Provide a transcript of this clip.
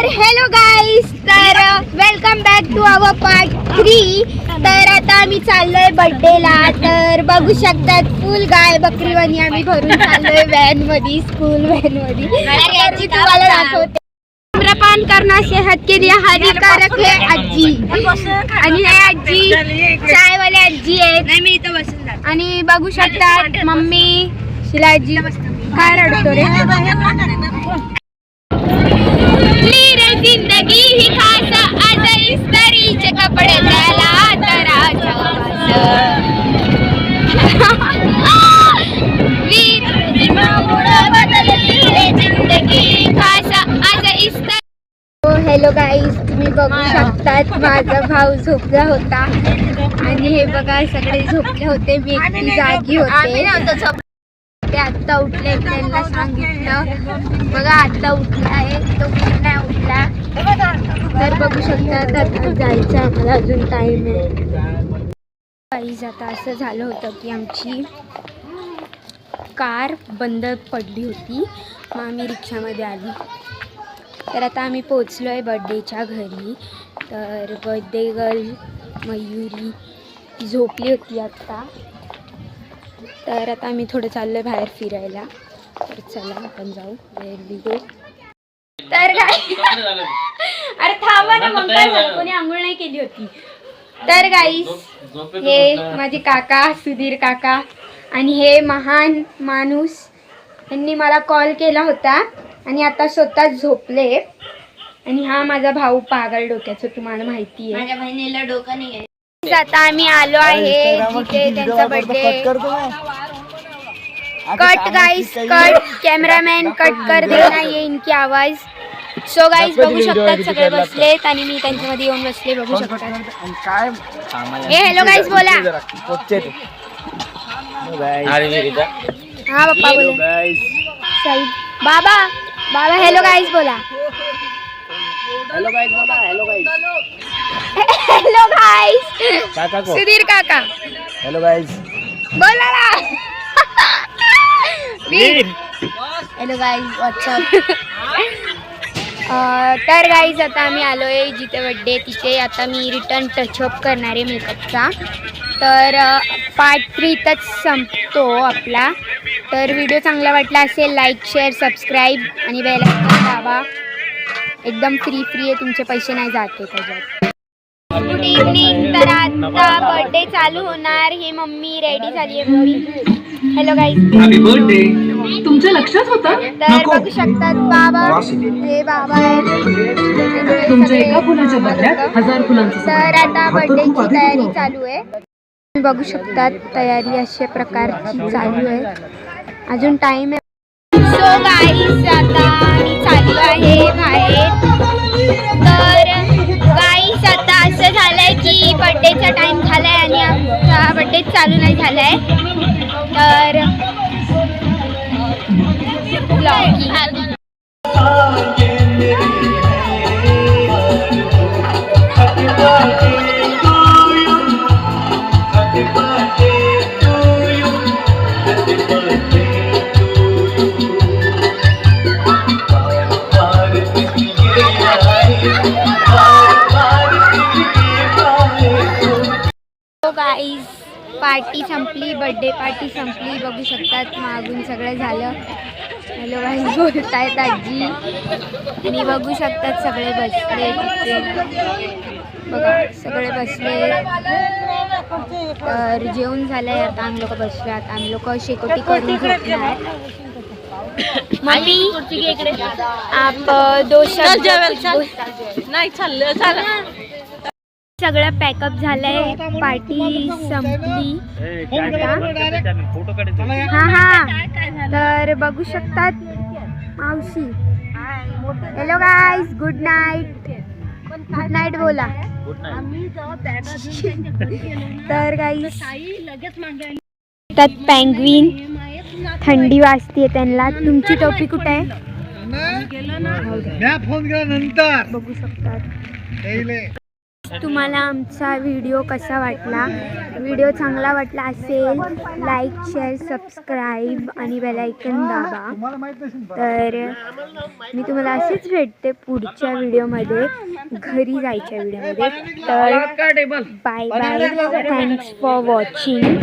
तर hello guys, तर welcome back to our part 3. तर आता आम्ही चाललोय बर्थडेला. तर बघू शकतात फुल गाय बकरीवाणी आम्ही भरून चाललोय व्हॅन मध्ये, स्कूल व्हॅन मध्ये. तुम्हाला दाखवते. धूम्रपान करना सेहत के लिए हानिकारक है आजी. आणि हे आजी चायवाले आजी आहेत. आणि बघू शकतात मम्मी शिलाजी काय रडतो रे. जिंदगी ही खास आज इस्त्रीचे कपडे त्याला तराचा जिंदगी खास आज इस्त्री. हॅलो गाईज, तुम्ही बघू शकतात माझा भाऊ झोपला होता आणि हे बघा सगळे झोपले होते. मी एकटी जागी होते. ते आत्ता उठले, त्यांना सांगितलं बघा आत्ता उठला आहे, तो नाही उठला. तर बघू शकता आता जायचं आम्हाला, अजून टाईम आहे. काहीच आता असं झालं होतं की आमची कार बंद पडली होती, मग आम्ही रिक्षामध्ये आली. तर आता आम्ही पोचलो आहे बर्थडेच्या घरी. तर बर्थडे गर्ल मयुरी झोपली होती आत्ता. तर आता आम्ही थोडं चाललोय बाहेर फिरायला. तर चला आपण जाऊ, वेअर वी गो. तर काय अरे थांबा ना, मग काय झालं, कोणी आंघोळ नाही केली होती. तर गाईस, हे माझे काका सुधीर काका आणि हे महान माणूस, यांनी मला कॉल केला होता आणि आता स्वतःच झोपले. आणि हा माझा भाऊ पागल डोक्याचं, तुम्हाला माहिती आहे. माझ्या बहिणीला डोकं नाही आहे. आता आम्ही आलो आहे जिथे त्यांचा birthday. Cut guys, cut. Cameraman cut कर देना ये इनकी आवाज. सो गाइस बघू शकतात सगळे बसलेत आणि मी त्यांच्यामध्ये येऊन बसले. बघू शकतात. हे हॅलो गाइस बोला. हा पप्पा बोला. साईड बाबा, बाबा हॅलो गाइस बोला. हेलो गाइस बोला. Hello guys. Hello guys. काका को. सुधीर काका. Hello guys. बोला ना. Hello guys, WhatsApp. तर गाईज आता आम्ही आलो आहे जिथे बड्डे तिथे. आता मी रिटर्न टचअप करणार आहे मेकअपचा. तर पार्ट 3 इथंच संपतो आपला. तर व्हिडिओ चांगला वाटला असेल लाईक शेअर सबस्क्राईब आणि बेल आयकॉन दाबा. एकदम फ्री आहे, तुमचे पैसे नाही जाते त्याच्यात. Good evening. तर आता बर्थडे चालू होणार. हे मम्मी रेडी झाली आहे. Mummy hello guys. Happy birthday. तुमच्या लक्षात होतं? तर बघू शकतात बाबा, हे बाबा आहेत. तुमच्या एका फुलाच्या बदल्यात 1000 फुलांचं. तर आता बर्थडेची तयारी चालू आहे. तुम्ही बघू शकतात तयारी अशा प्रकारची चालू आहे. अजून टाइम आहे. सो गाईज आता मी चालू आहे बाहेर. तर गाईज आता असं झालंय की बर्थडेचा टाइम झालाय आणि आमचा बर्थडे चालू नाही झालाय. तर गाईज पार्टी संपली, बर्थडे पार्टी संपली. बघू शकतात मागून सगळं झालं. हॅलो गाईज बोलतायत आजी. आणि बघू शकतात सगळे बसले तिथे. बघा सगळे बसले. तर जेवण झालंय. आता आम्ही लोक बसलो. आता आम्ही लोक शेकोटी करून झोपणार. मम्मी आप दोषा नाही चाललं. सगळं पॅकअप झालंय. पार्टी संपली. हा. तर बघू शकतात मावशी. Hello guys, good night. Good night बोला. तर गाईज त्यात पेंग्विन थंडी वाजते त्यांना. तुमची टोपी कुठे आहे? फोन केला नंतर बघू शकतात. तुम्हाला आमचा व्हिडिओ कसा वाटला. व्हिडिओ चांगला वाटला असेल लाईक शेअर सबस्क्राईब आणि बेल आयकन दाबा. तर मी तुम्हाला असेच भेटते पुढच्या व्हिडिओमध्ये, घरी जायच्या व्हिडिओमध्ये. तर bye bye, thanks for watching.